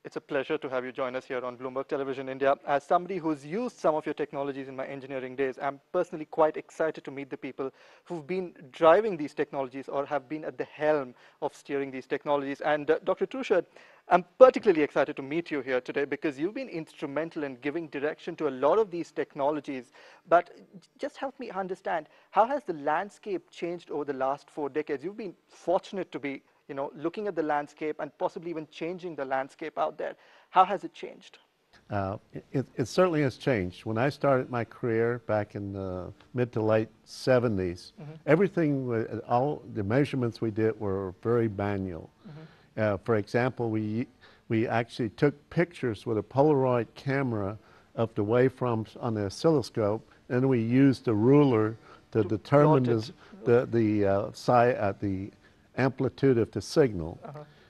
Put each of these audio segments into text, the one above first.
It's a pleasure to have you join us here on Bloomberg Television India. As somebody who's used some of your technologies in my engineering days, I'm personally quite excited to meet the people who've been driving these technologies or have been at the helm of steering these technologies. And Dr. Trushad, I'm particularly excited to meet you here today because you've been instrumental in giving direction to a lot of these technologies. But just help me understand, how has the landscape changed over the last 4 decades? You've been fortunate to be looking at the landscape and possibly even changing the landscape out there. How has it changed? It certainly has changed. When I started my career back in the mid to late 70s, everything, all the measurements we did were very manual. For example, we actually took pictures with a Polaroid camera of the waveforms on the oscilloscope, and we used a ruler to determine the amplitude of the signal.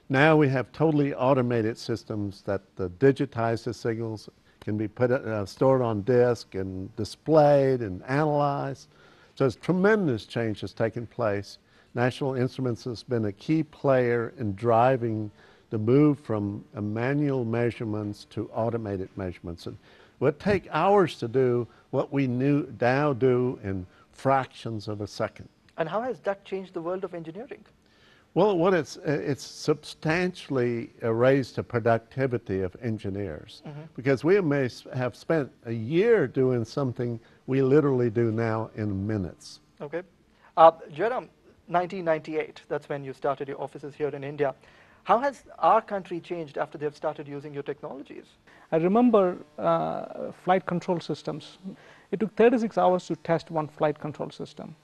Now we have totally automated systems that digitize the signals, can be stored on disk and displayed and analyzed. So it's tremendous change has taken place. National Instruments has been a key player in driving the move from manual measurements to automated measurements. And it would take hours to do what we now do in fractions of a second. And how has that changed the world of engineering? Well, it's substantially raised the productivity of engineers because we may have spent a year doing something we literally do now in minutes. Okay. Jairam, 1998, that's when you started your offices here in India. How has our country changed after they've started using your technologies? I remember flight control systems. It took 36 hours to test one flight control system.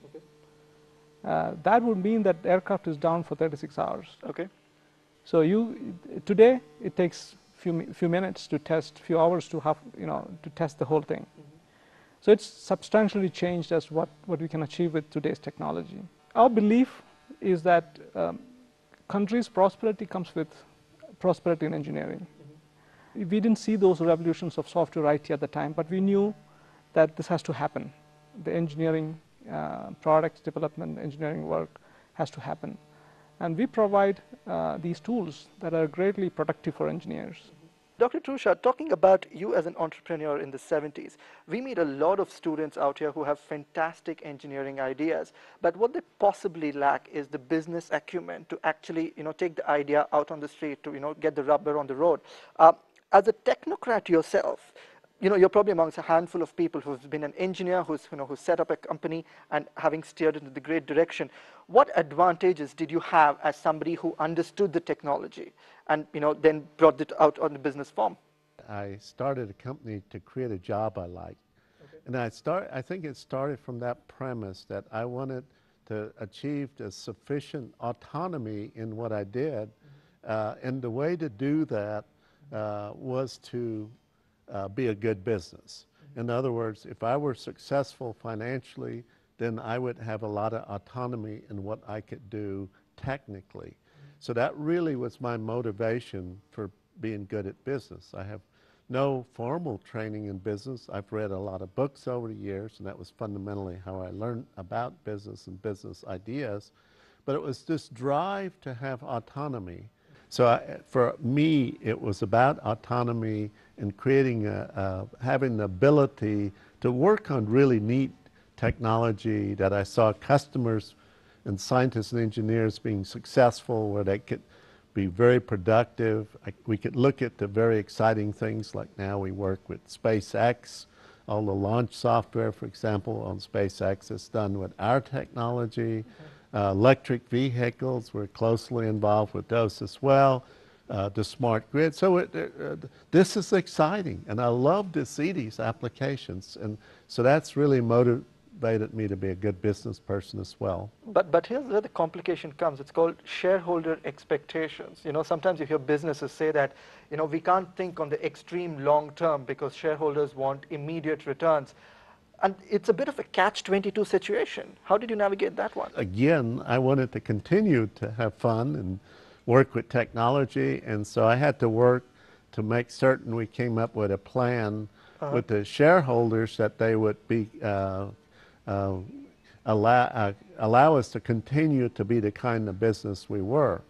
That would mean that aircraft is down for 36 hours. Okay. So today it takes few minutes to test, few hours to to test the whole thing. So it's substantially changed as what we can achieve with today's technology. Our belief is that country's prosperity comes with prosperity in engineering. We didn't see those revolutions of software IT at the time, but we knew that this has to happen. The engineering products development, engineering work has to happen. And we provide these tools that are greatly productive for engineers. Dr. Trushad, talking about you as an entrepreneur in the 70s, we meet a lot of students out here who have fantastic engineering ideas, but what they possibly lack is the business acumen to actually, take the idea out on the street to, get the rubber on the road. As a technocrat yourself, you're probably amongst a handful of people who's been an engineer, who's set up a company and having steered it in the great direction. What advantages did you have as somebody who understood the technology and then brought it out on the business form? I started a company to create a job I liked. And I think it started from that premise that I wanted to achieve a sufficient autonomy in what I did. And the way to do that was to be a good business. In other words, if I were successful financially, then I would have a lot of autonomy in what I could do technically. So that really was my motivation for being good at business. I have no formal training in business. I've read a lot of books over the years, and that was fundamentally how I learned about business and business ideas. But it was this drive to have autonomy. So for me, it was about autonomy and creating having the ability to work on really neat technology that I saw customers and scientists and engineers being successful, where they could be very productive. We could look at the very exciting things like now we work with SpaceX. All the launch software, for example, on SpaceX is done with our technology. Electric vehicles, we're closely involved with those as well. The smart grid. So this is exciting, and I love to see these applications. And so that's really motivated me to be a good business person as well. But here's where the complication comes. It's called shareholder expectations. Sometimes you hear businesses say that, we can't think on the extreme long term because shareholders want immediate returns. And it's a bit of a catch-22 situation. How did you navigate that one? Again, I wanted to continue to have fun and work with technology, and so I had to work to make certain we came up with a plan with the shareholders that they would be allow us to continue to be the kind of business we were.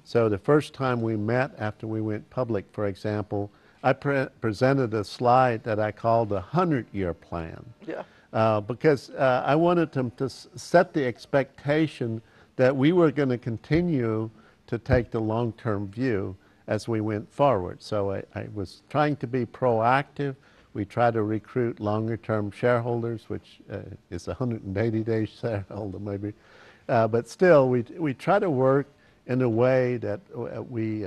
So the first time we met after we went public, for example, I presented a slide that I called the 100-year plan. Yeah. Because I wanted them to set the expectation that we were going to continue to take the long-term view as we went forward. So I was trying to be proactive. We try to recruit longer-term shareholders, which is a 180-day shareholder maybe. But still, we try to work in a way that we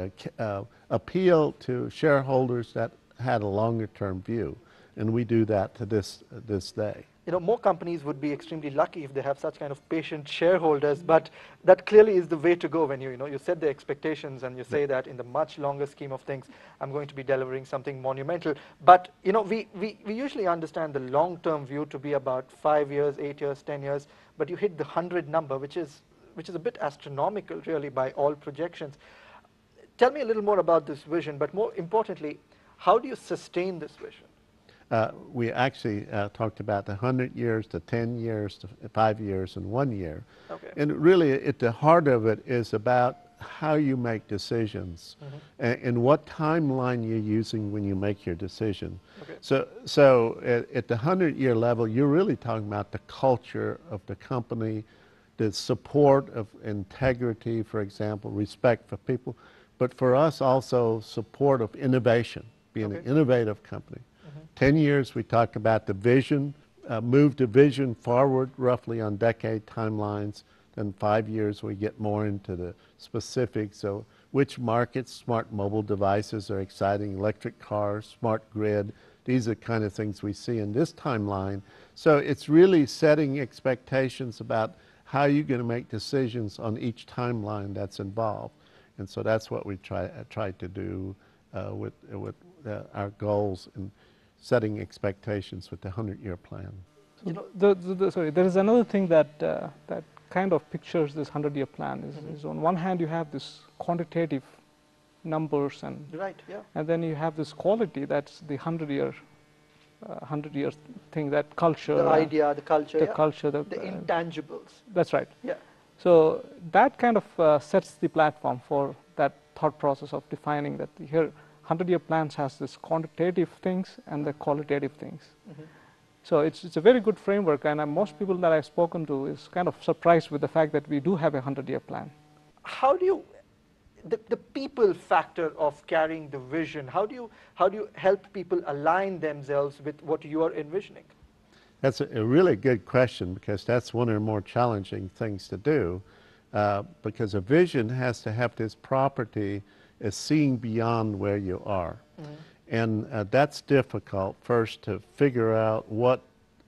appeal to shareholders that had a longer-term view. And we do that to this day. You know, more companies would be extremely lucky if they have such kind of patient shareholders, but that clearly is the way to go when you set the expectations and you say that in the much longer scheme of things, I'm going to be delivering something monumental. But, you know, we usually understand the long-term view to be about 5 years, 8 years, 10 years, but you hit the 100 number, which is a bit astronomical, really, by all projections. Tell me a little more about this vision, but more importantly, how do you sustain this vision? We actually talked about the 100 years, the 10 years, the 5 years, and 1 year. Okay. And really, at the heart of it is about how you make decisions and what timeline you're using when you make your decision. Okay. So at the 100-year level, you're really talking about the culture of the company, the support of integrity, for example, respect for people, but for us also support of innovation, being an innovative company. 10 years, we talk about the vision, move the vision forward roughly on decade timelines. Then 5 years, we get more into the specifics. So which markets, smart mobile devices are exciting, electric cars, smart grid. These are the kind of things we see in this timeline. So it's really setting expectations about how you're going to make decisions on each timeline that's involved. And so that's what we try to do with our goals and setting expectations with the 100-year plan. You know, sorry, there is another thing that that kind of pictures this 100-year plan. Is on one hand you have this quantitative numbers and Right, yeah. and then you have this quality, that's the 100-year thing, that culture, The idea, the culture, the culture, the intangibles. That's right. Yeah. So that kind of sets the platform for that thought process of defining that here 100-year plans has this quantitative things and the qualitative things. So it's a very good framework, and most people that I've spoken to is kind of surprised with the fact that we do have a 100-year plan. How do you, the people factor of carrying the vision, how do you help people align themselves with what you are envisioning? That's a really good question, because that's one of the more challenging things to do, because a vision has to have this property as seeing beyond where you are. And that's difficult, first to figure out what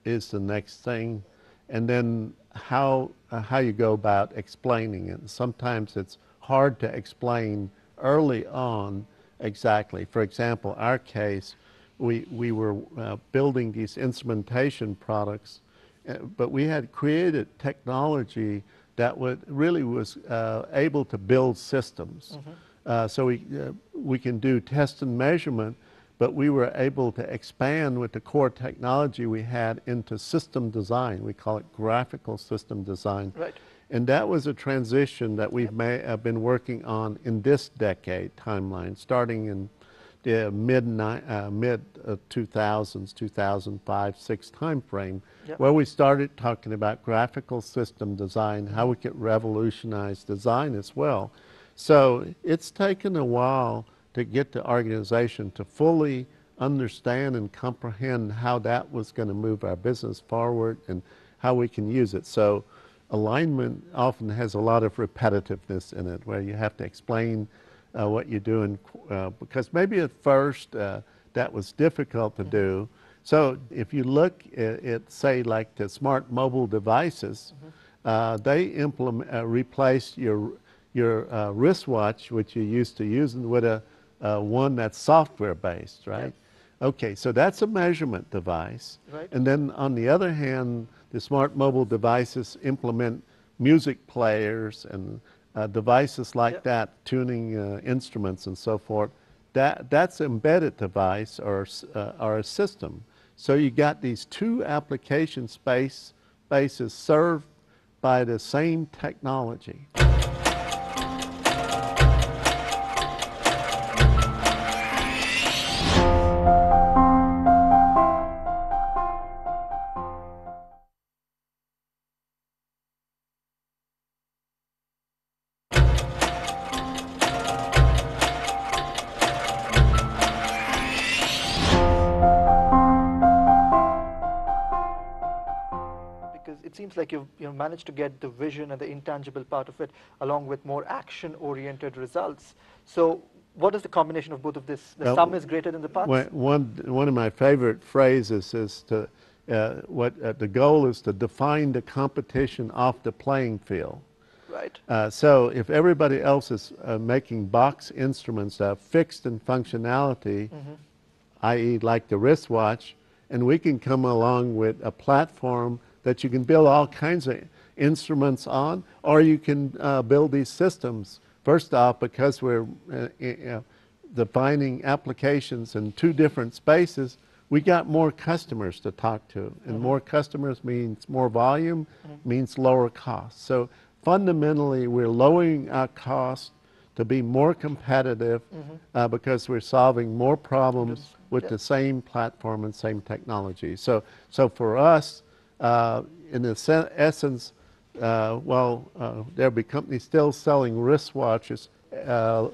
is the next thing, and then how you go about explaining it. Sometimes it's hard to explain early on exactly. For example, our case, we were building these instrumentation products, but we had created technology that really was able to build systems. So we can do test and measurement, but we were able to expand with the core technology we had into system design. We call it graphical system design. Right. And that was a transition that we've been working on in this decade timeline, starting in the mid 2000s, 2005, 6 time frame, where we started talking about graphical system design, how we could revolutionize design as well. So it's taken a while to get the organization to fully understand and comprehend how that was going to move our business forward and how we can use it. So alignment often has a lot of repetitiveness in it, where you have to explain what you're doing, because maybe at first that was difficult to do. So if you look at say, like the smart mobile devices, they replaced your wristwatch, which you're used to using, with a one that's software based, right? Yep. Okay, so that's a measurement device. Right. And then on the other hand, the smart mobile devices implement music players and devices like that, tuning instruments and so forth. That's embedded device or a system. So you got these two application spaces served by the same technology. seems like you've managed to get the vision and the intangible part of it, along with more action-oriented results. So, what is the combination of both of this? The sum is greater than the parts. One of my favorite phrases is to the goal is to define the competition off the playing field. Right. So if everybody else is making box instruments that are fixed in functionality, i.e. like the wristwatch, and we can come along with a platform that you can build all kinds of instruments on, or you can build these systems. First off, because we're defining applications in two different spaces, we got more customers to talk to, and more customers means more volume, means lower cost. So fundamentally, we're lowering our cost to be more competitive because we're solving more problems with the same platform and same technology. So for us, in essence, there'll be companies still selling wristwatches.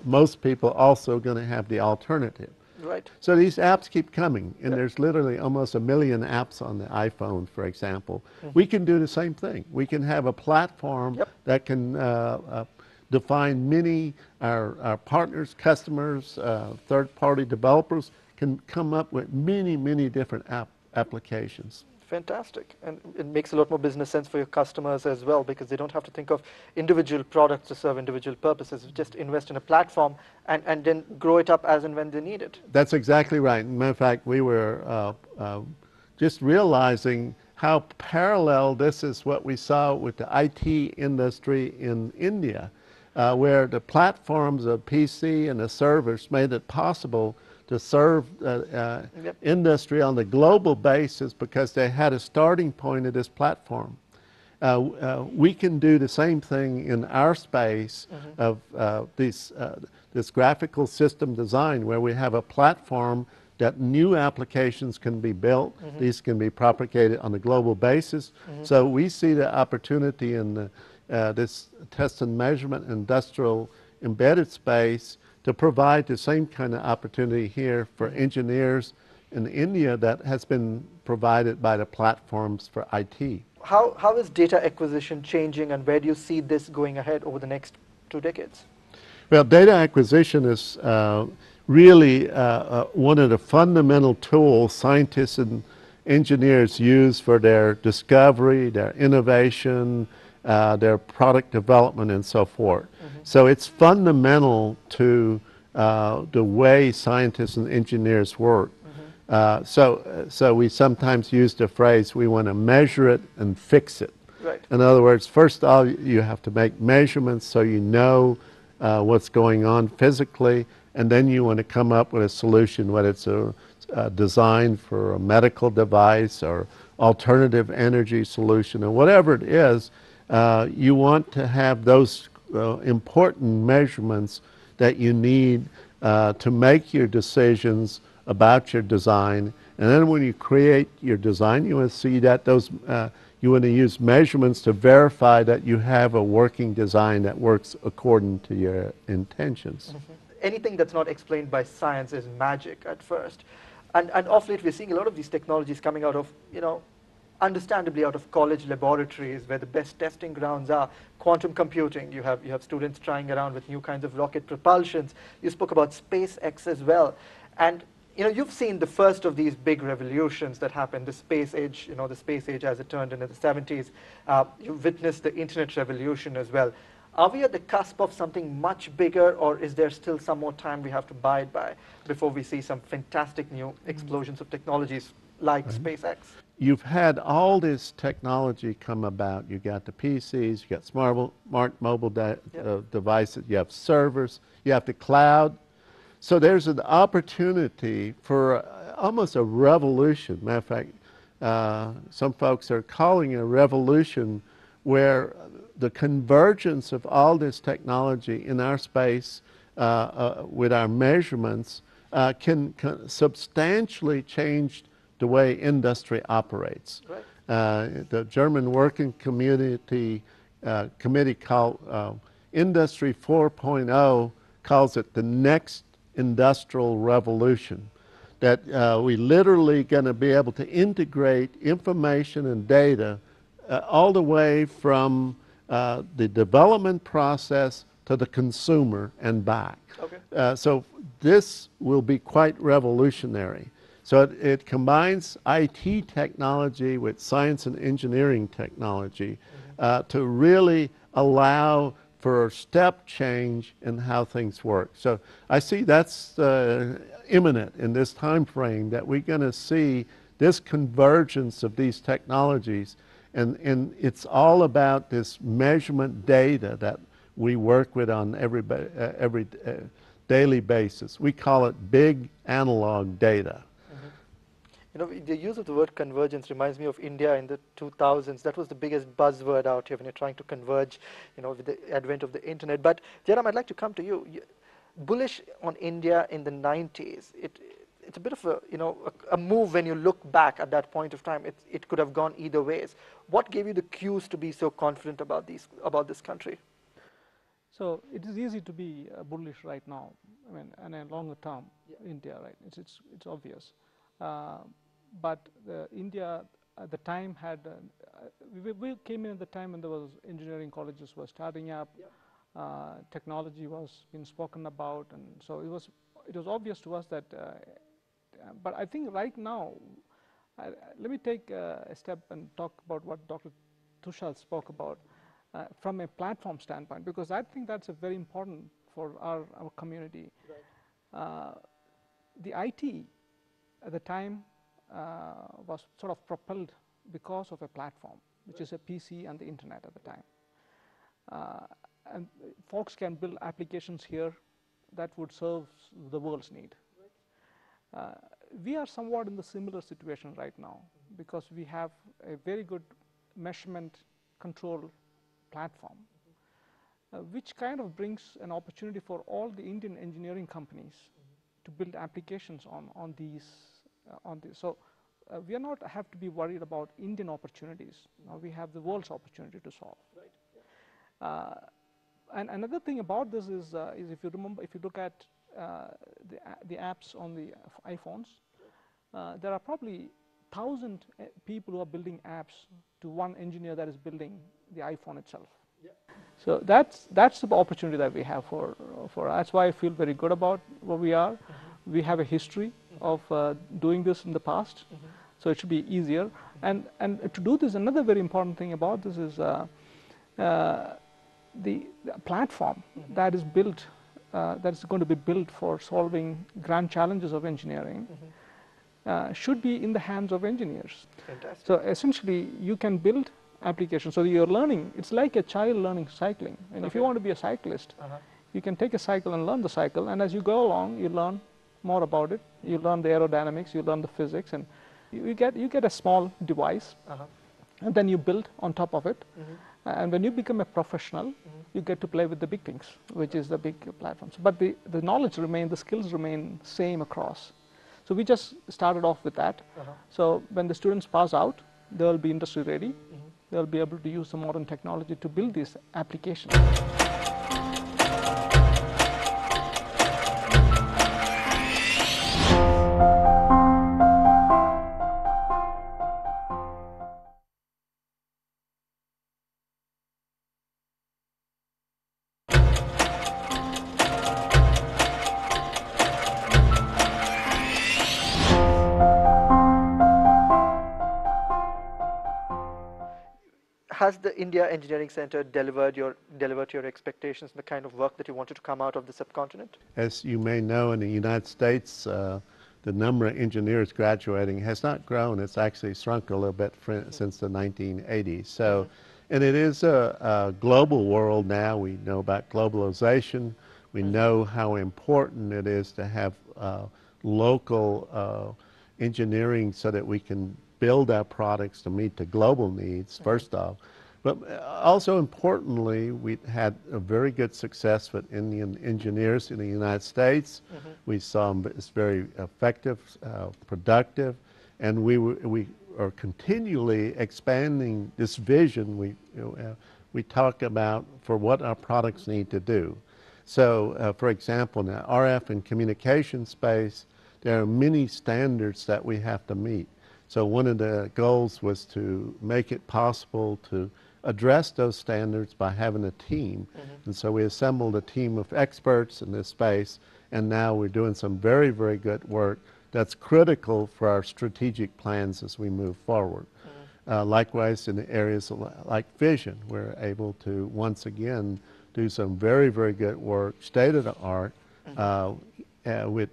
Most people also going to have the alternative. Right. So these apps keep coming, and there's literally almost 1 million apps on the iPhone, for example. We can do the same thing. We can have a platform that can define our partners, customers, third-party developers can come up with many different applications. Fantastic. And it makes a lot more business sense for your customers as well, because they don't have to think of individual products to serve individual purposes. Just invest in a platform and then grow it up as and when they need it. That's exactly right. As a matter of fact, we were just realizing how parallel this is what we saw with the IT industry in India, where the platforms of PC and the servers made it possible to serve industry on the global basis because they had a starting point of this platform. We can do the same thing in our space of this graphical system design, where we have a platform that new applications can be built. These can be propagated on a global basis. So we see the opportunity in this test and measurement industrial embedded space to provide the same kind of opportunity here for engineers in India that has been provided by the platforms for IT. How is data acquisition changing, and where do you see this going ahead over the next 2 decades? Well, data acquisition is really one of the fundamental tools scientists and engineers use for their discovery, their innovation, their product development, and so forth. So it's fundamental to the way scientists and engineers work. So we sometimes use the phrase, we want to measure it and fix it. Right. In other words, first of all, you have to make measurements so you know what's going on physically, and then you want to come up with a solution, whether it's a design for a medical device or alternative energy solution or whatever it is. You want to have those important measurements that you need to make your decisions about your design. And then when you create your design, you want to see that you want to use measurements to verify that you have a working design that works according to your intentions. Anything that's not explained by science is magic at first. And of late, we're seeing a lot of these technologies coming out of, understandably out of college laboratories, where the best testing grounds are. Quantum computing, you have students trying around with new kinds of rocket propulsions. You spoke about SpaceX as well. And you've seen the first of these big revolutions that happened, the space age, the space age as it turned in the 70s. You've witnessed the internet revolution as well. Are we at the cusp of something much bigger, or is there still some more time we have to bide by before we see some fantastic new explosions of technologies like SpaceX? You've had all this technology come about. You got the PCs, you got smart mobile devices, you have servers, you have the cloud. So there's an opportunity for almost a revolution. Matter of fact, some folks are calling it a revolution, where the convergence of all this technology in our space with our measurements can substantially change the way industry operates. Right. The German Working Community Committee called Industry 4.0 calls it the next industrial revolution, that we literally going to be able to integrate information and data all the way from the development process to the consumer and back. Okay. So this will be quite revolutionary. So it combines IT technology with science and engineering technology to really allow for a step change in how things work. So I see that's imminent in this time frame, that we're going to see this convergence of these technologies, and it's all about this measurement data that we work with on every daily basis. We call it big analog data. You know, the use of the word convergence reminds me of India in the 2000s. That was the biggest buzzword out here when you're trying to converge, you know, with the advent of the internet. But Jairam, I'd like to come to you. Bullish on India in the 90s. It's a bit of a, you know, a move when you look back at that point of time. It could have gone either ways. What gave you the cues to be so confident about this country? So it is easy to be bullish right now. I mean, and in longer term, India, right? It's obvious. But India at the time had, we came in at the time when there was engineering colleges were starting up, technology was being spoken about, and so it was obvious to us that, but I think right now, let me take a step and talk about what Dr. Tushar spoke about from a platform standpoint, because I think that's a very important for our community. Right. The IT at the time was sort of propelled because of a platform, which is a PC and the internet at the time. And folks can build applications here that would serve the world's need. Right. We are somewhat in the similar situation right now, because we have a very good measurement control platform, which kind of brings an opportunity for all the Indian engineering companies to build applications on these. So we are not have to be worried about Indian opportunities. Now we have the world's opportunity to solve. Right. Yeah. And another thing about this is if you remember, if you look at the apps on the iPhones, there are probably 1,000 people who are building apps to one engineer that is building the iPhone itself. Yeah. So that's the opportunity that we have for that's why I feel very good about where we are. We have a history of doing this in the past, so it should be easier. And to do this, another very important thing about this is the platform that is built, that is going to be built for solving grand challenges of engineering, should be in the hands of engineers. Fantastic. So essentially, you can build applications. So you're learning. It's like a child learning cycling. And if you want to be a cyclist, you can take a cycle and learn the cycle. And as you go along, you learn more about it. You learn the aerodynamics. You learn the physics, and you get a small device, and then you build on top of it. And when you become a professional, you get to play with the big things, which is the big platforms. But the knowledge remains, the skills remain same across. So we just started off with that. So when the students pass out, they will be industry ready. They'll be able to use the modern technology to build these applications. Has the India Engineering Center delivered your expectations and the kind of work that you wanted to come out of the subcontinent? As you may know, in the United States, the number of engineers graduating has not grown. It's actually shrunk a little bit since the 1980s. So, and it is a global world now. We know about globalization. We know how important it is to have local engineering so that we can build our products to meet the global needs, first off. But also importantly, we had a very good success with Indian engineers in the United States. We saw them as very effective, productive, and we are continually expanding this vision we talk about for what our products need to do. So, for example, in the RF and communication space, there are many standards that we have to meet. So one of the goals was to make it possible to address those standards by having a team. And so we assembled a team of experts in this space, and now we're doing some very, very good work that's critical for our strategic plans as we move forward. Likewise, in the areas like vision, we're able to once again do some very, very good work, state-of-the-art, with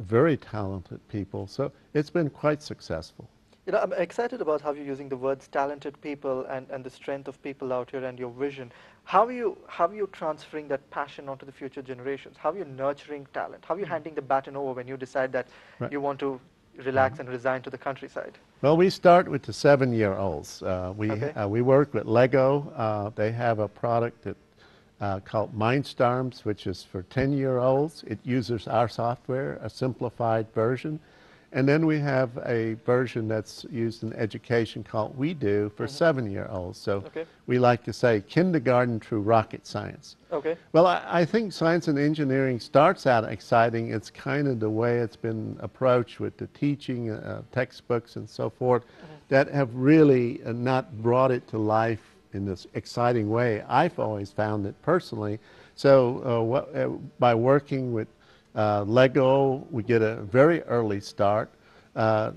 very talented people. So it's been quite successful. You know, I'm excited about how you're using the words talented people and the strength of people out here and your vision. How are you transferring that passion onto the future generations? How are you nurturing talent? How are you handing the baton over when you decide that you want to relax and resign to the countryside? Well, we start with the 7-year-olds. We work with Lego. They have a product that called Mindstorms, which is for 10-year-olds. It uses our software, a simplified version. And then we have a version that's used in education called We Do for 7-year-olds. So we like to say kindergarten through rocket science. Well, I think science and engineering starts out exciting. It's kind of the way it's been approached with the teaching, textbooks and so forth, that have really not brought it to life in this exciting way. I've always found it personally. So by working with Lego, we get a very early start.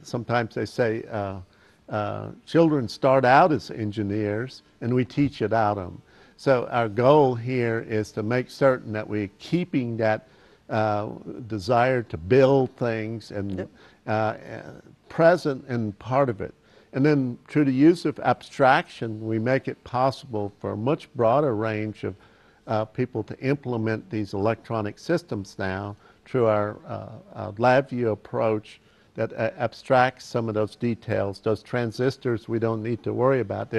Sometimes they say children start out as engineers, and we teach it out of them. So our goal here is to make certain that we're keeping that desire to build things and present and part of it. And then through the use of abstraction, we make it possible for a much broader range of people to implement these electronic systems now through our LabVIEW approach that abstracts some of those details. Those transistors we don't need to worry about.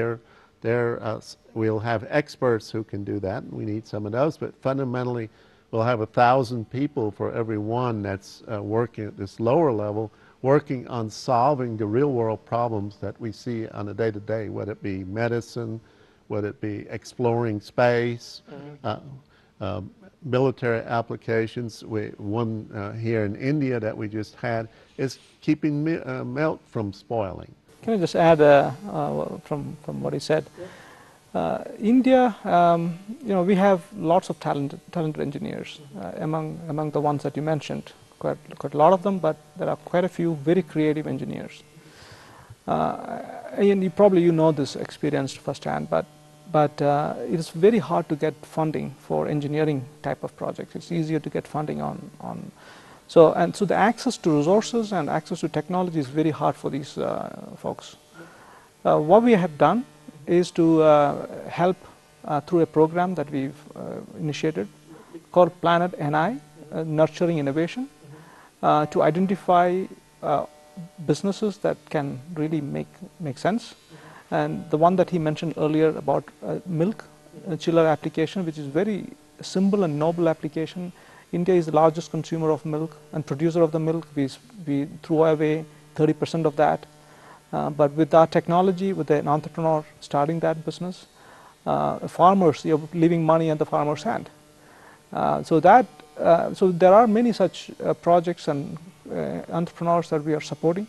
We'll have experts who can do that, and we need some of those, but fundamentally we'll have 1,000 people for every one that's working at this lower level, working on solving the real-world problems that we see on a day-to-day, whether it be medicine, whether it be exploring space, military applications. One here in India that we just had is keeping milk from spoiling. Can I just add from what he said? India, we have lots of talented engineers among the ones that you mentioned. Quite a lot of them, but there are quite a few very creative engineers. And you know this experience firsthand, but it is very hard to get funding for engineering type of projects. It's easier to get funding so the access to resources and access to technology is very hard for these folks. What we have done is to help through a program that we've initiated called Planet NI, Nurturing Innovation, to identify businesses that can really make sense. And the one that he mentioned earlier about milk chiller application, which is very simple and noble application. India is the largest consumer of milk and producer of the milk. We throw away 30% of that. But with our technology, with an entrepreneur starting that business, farmers, you're leaving money in the farmer's hand. So there are many such projects and entrepreneurs that we are supporting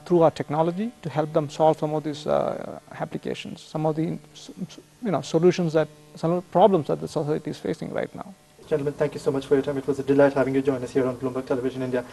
through our technology to help them solve some of these applications, some of the solutions some of the problems that the society is facing right now. Gentlemen, thank you so much for your time. It was a delight having you join us here on Bloomberg Television India.